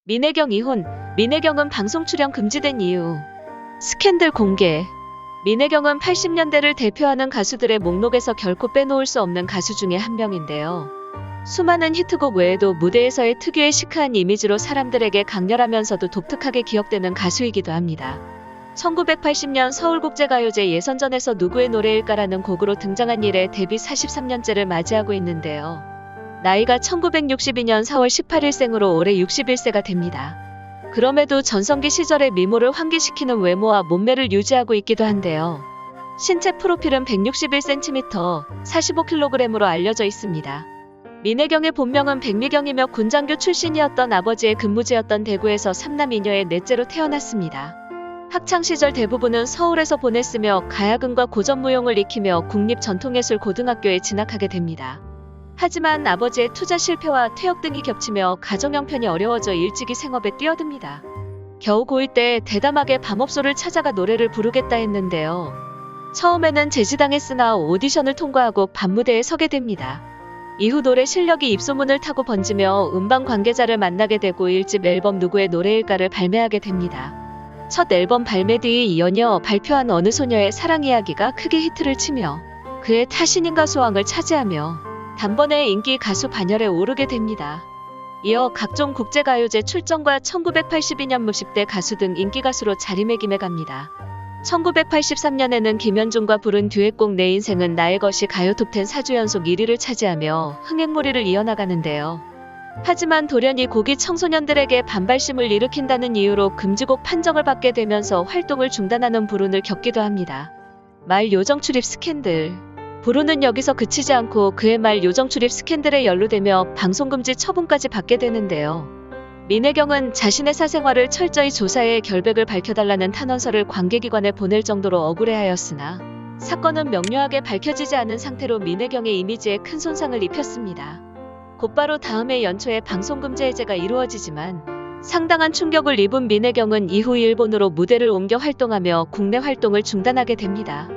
민혜경 이혼, 민혜경은 방송 출연 금지된 이유. 스캔들 공개. 민혜경은 80년대를 대표하는 가수들의 목록에서 결코 빼놓을 수 없는 가수 중에 한 명인데요. 수많은 히트곡 외에도 무대에서의 특유의 시크한 이미지로 사람들에게 강렬하면서도 독특하게 기억되는 가수이기도 합니다. 1980년 서울국제가요제 예선전에서 누구의 노래일까라는 곡으로 등장한 이래 데뷔 43년째를 맞이하고 있는데요. 나이가 1962년 4월 18일 생으로 올해 61세가 됩니다. 그럼에도 전성기 시절의 미모를 환기시키는 외모와 몸매를 유지하고 있기도 한데요. 신체 프로필은 161cm, 45kg으로 알려져 있습니다. 민혜경의 본명은 백미경이며 군장교 출신이었던 아버지의 근무지였던 대구에서 3남 2녀의 넷째로 태어났습니다. 학창시절 대부분은 서울에서 보냈으며 가야금과 고전무용을 익히며 국립전통예술고등학교에 진학하게 됩니다. 하지만 아버지의 투자 실패와 퇴역 등이 겹치며 가정 형편이 어려워져 일찍이 생업에 뛰어듭니다. 겨우 고1 때 대담하게 밤업소를 찾아가 노래를 부르겠다 했는데요. 처음에는 제지당했으나 오디션을 통과하고 밤무대에 서게 됩니다. 이후 노래 실력이 입소문을 타고 번지며 음반 관계자를 만나게 되고 1집 앨범 누구의 노래일까를 발매하게 됩니다. 첫 앨범 발매 뒤 연이어 발표한 어느 소녀의 사랑 이야기가 크게 히트를 치며 그의 타신인가 소왕을 차지하며 단번에 인기 가수 반열에 오르게 됩니다. 이어 각종 국제가요제 출전과 1982년 무십대 가수 등 인기가수로 자리매김해갑니다. 1983년에는 김현중과 부른 듀엣곡 내 인생은 나의 것이 가요 톱10 4주 연속 1위를 차지하며 흥행몰이를 이어나가는데요. 하지만 돌연히 곡이 청소년들에게 반발심을 일으킨다는 이유로 금지곡 판정을 받게 되면서 활동을 중단하는 불운을 겪기도 합니다. 말 요정 출입 스캔들. 불운은 여기서 그치지 않고 그의 말 요정 출입 스캔들에 연루되며 방송금지 처분까지 받게 되는데요. 민혜경은 자신의 사생활을 철저히 조사해 결백을 밝혀달라는 탄원서를 관계기관에 보낼 정도로 억울해하였으나 사건은 명료하게 밝혀지지 않은 상태로 민혜경의 이미지에 큰 손상을 입혔습니다. 곧바로 다음해 연초에 방송금지 해제가 이루어지지만 상당한 충격을 입은 민혜경은 이후 일본으로 무대를 옮겨 활동하며 국내 활동을 중단하게 됩니다.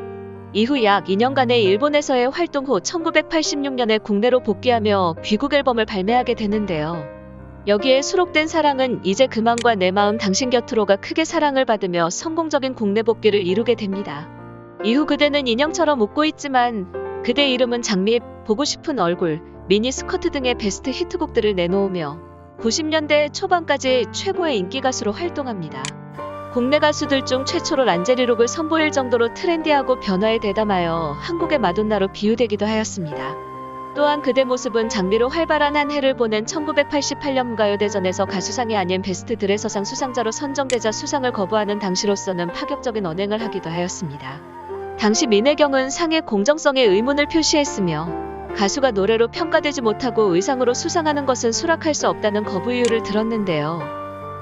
이후 약 2년간의 일본에서의 활동 후 1986년에 국내로 복귀하며 귀국 앨범을 발매하게 되는데요. 여기에 수록된 사랑은 이제 그만과 내 마음 당신 곁으로가 크게 사랑을 받으며 성공적인 국내 복귀를 이루게 됩니다. 이후 그대는 인형처럼 웃고 있지만 그대 이름은 장미, 보고 싶은 얼굴, 미니 스커트 등의 베스트 히트곡들을 내놓으며 90년대 초반까지 최고의 인기 가수로 활동합니다. 국내 가수들 중 최초로 란제리룩을 선보일 정도로 트렌디하고 변화에 대담하여 한국의 마돈나로 비유되기도 하였습니다. 또한 그대 모습은 장미로 활발한 한 해를 보낸 1988년 가요대전에서 가수상이 아닌 베스트 드레서상 수상자로 선정되자 수상을 거부하는 당시로서는 파격적인 언행을 하기도 하였습니다. 당시 민혜경은 상의 공정성에 의문을 표시했으며 가수가 노래로 평가되지 못하고 의상으로 수상하는 것은 수락할 수 없다는 거부 이유를 들었는데요.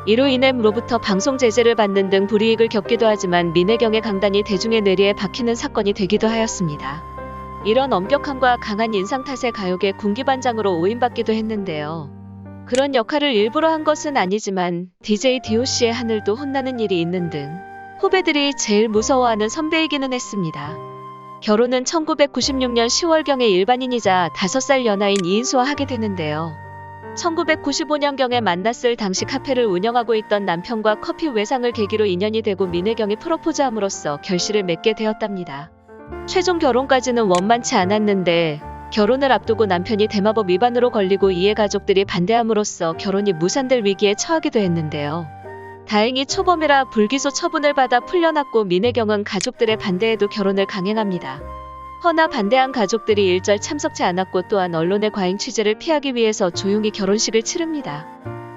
이로 인해 로부터 방송 제재를 받는 등 불이익을 겪기도 하지만 민혜경의 강단이 대중의 뇌리에 박히는 사건이 되기도 하였습니다. 이런 엄격함과 강한 인상 탓에 가요계 군기반장으로 오인받기도 했는데요. 그런 역할을 일부러 한 것은 아니지만 DJ DOC의 하늘도 혼나는 일이 있는 등 후배들이 제일 무서워하는 선배이기는 했습니다. 결혼은 1996년 10월경에 일반인이자 5살 연하인 이인수와 하게 되는데요. 1995년경에 만났을 당시 카페를 운영하고 있던 남편과 커피 외상을 계기로 인연이 되고 민혜경이 프로포즈함으로써 결실을 맺게 되었답니다. 최종 결혼까지는 원만치 않았는데 결혼을 앞두고 남편이 대마법 위반으로 걸리고 이에 가족들이 반대함으로써 결혼이 무산될 위기에 처하기도 했는데요. 다행히 초범이라 불기소 처분을 받아 풀려났고 민혜경은 가족들의 반대에도 결혼을 강행합니다. 허나 반대한 가족들이 일절 참석치 않았고 또한 언론의 과잉 취재를 피하기 위해서 조용히 결혼식을 치릅니다.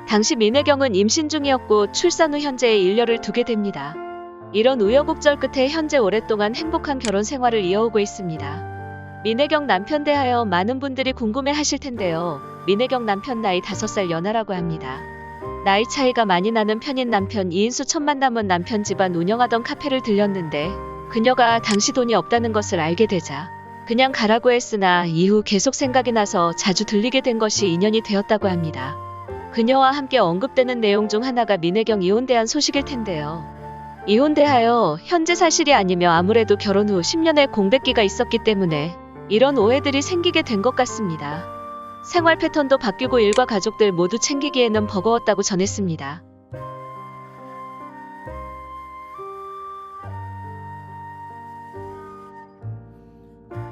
당시 민혜경은 임신 중이었고 출산 후 현재에 일녀를 두게 됩니다. 이런 우여곡절 끝에 현재 오랫동안 행복한 결혼 생활을 이어오고 있습니다. 민혜경 남편 대하여 많은 분들이 궁금해 하실 텐데요. 민혜경 남편 나이 5살 연하라고 합니다. 나이 차이가 많이 나는 편인 남편 이인수 첫 만남은 남편 집안 운영하던 카페를 들렸는데 그녀가 당시 돈이 없다는 것을 알게 되자 그냥 가라고 했으나 이후 계속 생각이 나서 자주 들리게 된 것이 인연이 되었다고 합니다. 그녀와 함께 언급되는 내용 중 하나가 민혜경 이혼대한 소식일 텐데요. 이혼대하여 현재 사실이 아니며 아무래도 결혼 후 10년의 공백기가 있었기 때문에 이런 오해들이 생기게 된 것 같습니다. 생활 패턴도 바뀌고 일과 가족들 모두 챙기기에는 버거웠다고 전했습니다.